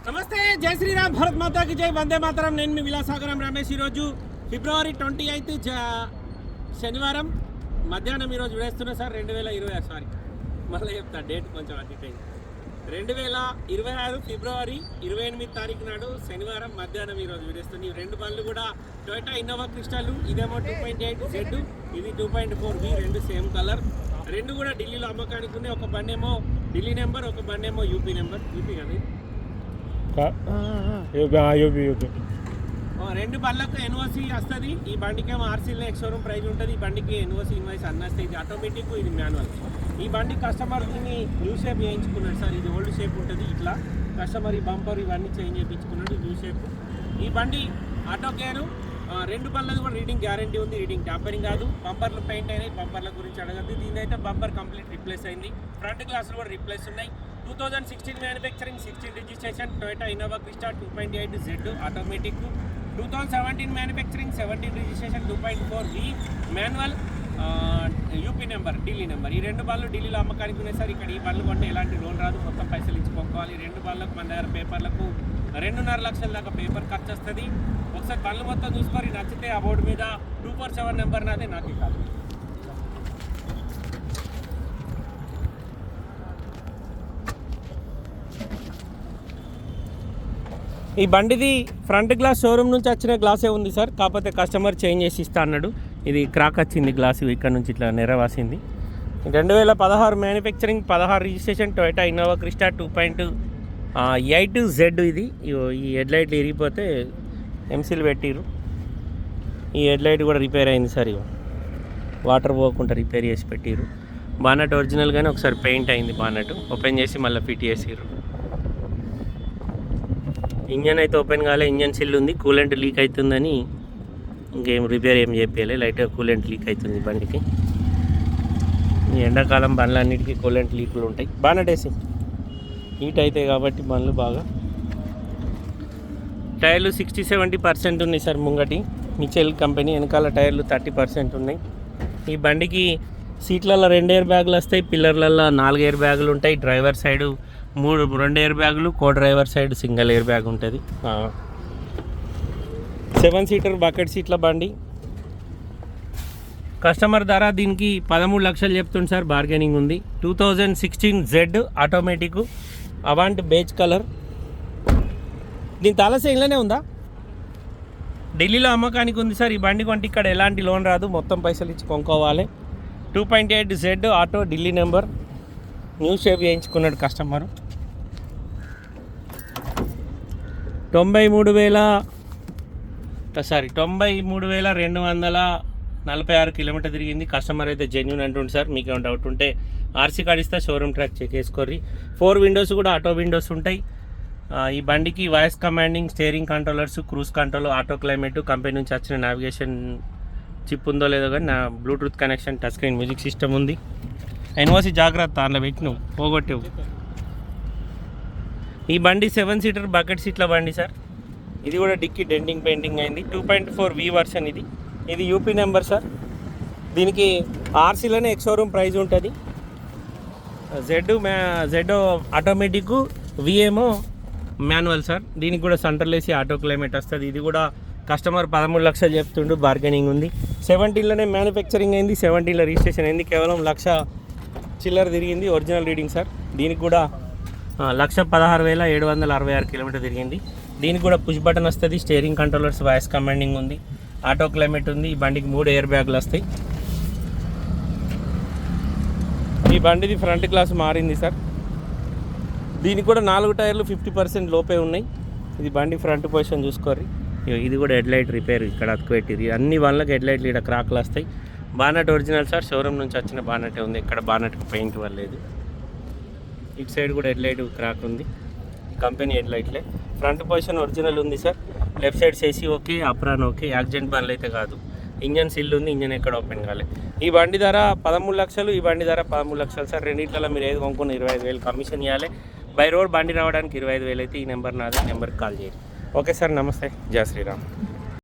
నమస్తే, జై శ్రీరామ్, భారత్ మాతాకి జై, వందే మాతరం. నేను మీ విలాసాగరం రమేష్. ఈరోజు ఫిబ్రవరి 28 శనివారం మధ్యాహ్నం ఈరోజు విడేస్తున్నా సార్. 2020 సారీ మళ్ళీ చెప్తా, డేట్ కొంచెం అటు ఇటు అయింది. 2026 ఫిబ్రవరి 28 తారీఖు నాడు శనివారం మధ్యాహ్నం ఈరోజు విడేస్తుంది. ఈ రెండు బండ్లు కూడా టొయోటా ఇన్నోవా క్రిస్టాలు. ఇదేమో 2.8 జెడ్, ఇది 2.4 వి, రెండు సేమ్ కలర్. రెండు కూడా ఢిల్లీలో అమ్మకానికి ఉన్నాయి. ఒక బండి ఏమో ఢిల్లీ నెంబర్, ఒక బండి ఏమో యూపీ నెంబర్. యూపీ కానీ రెండు బండ్లకు ఎన్ఓసి వస్తుంది. ఈ బండికి ఏమో ఆర్సీలో ఎక్స్షోరూమ్ ప్రైజ్ ఉంటుంది. ఈ బండికి ఎన్ఓసి ఇన్వాయిస్ అన్నీ వస్తాయి. ఇది ఆటోమేటిక్, ఇది మాన్యువల్. ఈ బండి కస్టమర్ దీన్ని న్యూ షేప్ చేయించుకున్నాడు సార్. ఇది ఓల్డ్ షేప్ ఉంటుంది. ఇట్లా కస్టమర్ ఈ బంపర్ ఇవన్నీ చేంజ్ చేయించుకున్నాడు, న్యూ షేప్. ఈ బండి ఆటో కేరు. రెండు బండ్లది కూడా రీడింగ్ గ్యారంటీ ఉంది. రీడింగ్ ట్యాంపరింగ్ కాదు. బంపర్లు పెయింట్ అయినాయి, బంపర్ల గురించి అడగద్దు. దీనైతే బంపర్ కంప్లీట్ రిప్లేస్ అయింది. ఫ్రంట్ గ్లాసులు కూడా రిప్లేస్ ఉన్నాయి. 2016 manufacturing, 16 registration, Toyota Innova Crysta 2.8 Z automatic. 2017 manufacturing, 17 registration, 2.4 V manual, UP number, Delhi number. ఈ రెండు బళ్ళు ఢిల్లీలో అమ్మకానికి ఉన్నాయి సార్. ఇక్కడ ఈ బళ్ళు కొంటే ఎలాంటి లోన్ రాదు, మొత్తం పైసలు ఇచ్చుకోవాలి. రెండు బళ్ళకు మన దగ్గర పేపర్లకు 2.5 లక్షల దాకా పేపర్ ఖర్చు వస్తుంది. ఒకసారి బళ్ళు మొత్తం చూసుకొని నచ్చితే ఆ బోర్డు మీద 247 నెంబర్ నాదే, నాకు కాదు. ఈ బండిది ఫ్రంట్ గ్లాస్ షోరూమ్ నుంచి వచ్చిన గ్లాసే ఉంది సార్. కాకపోతే కస్టమర్ చేంజ్ చేసి ఇస్తా అన్నాడు. ఇది క్రాక్ వచ్చింది గ్లాస్, ఇక్కడ నుంచి ఇట్లా నెరవాసింది. 2016 manufacturing, 16 registration, Toyota Innova Crysta 2.8 Z. ఇది ఈ హెడ్లైట్లు ఇరిగిపోతే ఎంసీలు పెట్టిరు. ఈ హెడ్లైట్ కూడా రిపేర్ అయింది సార్. వాటర్ పోకుండా రిపేర్ చేసి పెట్టిరు. బానట్ ఒరిజినల్గానే ఒకసారి పెయింట్ అయింది. బానట్ ఓపెన్ చేసి మళ్ళీ ఫిట్ చేసిర్రు. ఇంజన్ అయితే ఓపెన్ కాలే, ఇంజన్ సిల్ ఉంది. కూలెంట్ లీక్ అవుతుందని ఇంకేం రిపేర్ ఏం చెప్పాలి. లైట్గా కూలెంట్ లీక్ అవుతుంది బండికి. ఈ ఎండాకాలం బండ్లన్నిటికీ కూలెంట్ లీకులు ఉంటాయి. బాగా వేసి హీట్ అవుతాయి కాబట్టి బండ్లు బాగా. టైర్లు 60-70% ఉన్నాయి సార్ ముంగటి మిచెల్ కంపెనీ. వెనకాల టైర్లు 30% ఉన్నాయి. ఈ బండికి సీట్లలో 2 ఎయిర్ బ్యాగులు వస్తాయి, పిల్లర్లలో 4 ఎయిర్ బ్యాగులు ఉంటాయి. డ్రైవర్ సైడు 2 ఎయిర్ బ్యాగులు, కో driver side single air bag ఉంటుంది. 7 సీటర్ బకెట్ సీట్ల బండి. కస్టమర్ ధర దీనికి 13 లక్షలు చెప్తుంది సార్, బార్గెనింగ్ ఉంది. 2016 జెడ్ ఆటోమేటిక్, అవాంట్ బేజ్ కలర్. దీని తాలసే ఇంట్లోనే ఉందా, ఢిల్లీలో అమ్మకానికి ఉంది సార్. ఈ బండి కొంటే ఇక్కడ ఎలాంటి లోన్ రాదు, మొత్తం పైసలు ఇచ్చి కొనుక్కోవాలి. 2.8 Z auto, Delhi number, new shape చేయించుకున్నాడు కస్టమరు. 93,246 కిలోమీటర్ తిరిగింది. కస్టమర్ అయితే జెన్యూన్ అంటుంది సార్. మీకు ఏమైనా డౌట్ ఉంటే ఆర్సీ కార్డ్ ఇస్తే షోరూమ్ ట్రాక్ చెక్ చేసుకోర్రి. 4 విండోస్ కూడా ఆటో విండోస్ ఉంటాయి. ఈ బండికి voice commanding, steering controllers, cruise control, auto climate, company నుంచి వచ్చిన నావిగేషన్ చిప్ ఉందో లేదో కానీ నా Bluetooth connection, touch screen music system ఉంది. ఎన్ఓసి జాగ్రత్త, అందులో పెట్టినవు పోగొట్టేవు. ఈ బండి 7 సీటర్ బకెట్ సీట్ల బండి సార్. ఇది కూడా డిక్కీ డెంటింగ్ పెయింటింగ్ అయింది. 2.4 వి వర్షన్. ఇది యూపీ నెంబర్ సార్. దీనికి ఆర్సీలోనే ఎక్స్షోరూమ్ ప్రైజ్ ఉంటుంది. జెడ్ ఆటోమేటిక్, విఏమో మాన్యువల్ సార్. దీనికి కూడా సెంటర్లో వేసి ఆటో క్లైమేట్ వస్తుంది. ఇది కూడా కస్టమర్ 13 లక్షలు చెప్తుండు, బార్గెనింగ్ ఉంది. 17లోనే మ్యానుఫ్యాక్చరింగ్ అయింది, 17లో రిజిస్ట్రేషన్ అయింది. కేవలం 1,00,000 చిల్లర తిరిగింది, ఒరిజినల్ రీడింగ్ సార్. దీనికి కూడా 1,16,766 కిలోమీటర్ తిరిగింది. దీనికి కూడా పుష్ బటన్ వస్తుంది, స్టీరింగ్ కంట్రోలర్స్, వాయిస్ కమాండింగ్ ఉంది, ఆటో క్లైమేట్ ఉంది. ఈ బండికి 3 ఎయిర్ బ్యాగులు వస్తాయి. ఈ బండిది ఫ్రంట్ గ్లాస్ మారింది సార్. దీనికి కూడా 4 టైర్లు 50% లోపే ఉన్నాయి. ఇది బండి ఫ్రంట్ పొజిషన్ చూసుకోర్రి. ఇది కూడా హెడ్లైట్ రిపేర్, ఇక్కడ అతుకుపెట్టింది. అన్ని వాళ్ళకి హెడ్లైట్లు ఇక్కడ క్రాక్లు వస్తాయి. బానట్ ఒరిజినల్ సార్, షోరూమ్ నుంచి వచ్చిన బానటే ఉంది. ఇక్కడ బానట్కి పెయింట్ వల్లేదు. ఇటు సైడ్ కూడా హెడ్లైట్ క్రాక్ ఉంది, కంపెనీ హెడ్లైట్లే. ఫ్రంట్ పొజిషన్ ఒరిజినల్ ఉంది sir. Left side సేసీ okay, apron okay. Accident బండ్లు అయితే కాదు. ఇంజన్ సిల్ ఉంది, ఇంజన్ ఎక్కడ ఓపెన్ కాలే. ఈ బండి ధర 13 లక్షలు, ఈ బండి ధర 13 లక్షలు సార్. రెండింటిలో మీరు ఏది కొనుక్కున్న 25,000 కమిషన్ ఇవ్వాలి. బై రోడ్ బండి రావడానికి 25,000 అయితే. ఈ నెంబర్ నాది, నెంబర్కి కాల్ చేయండి. ఓకే సార్, నమస్తే, జై శ్రీరామ్.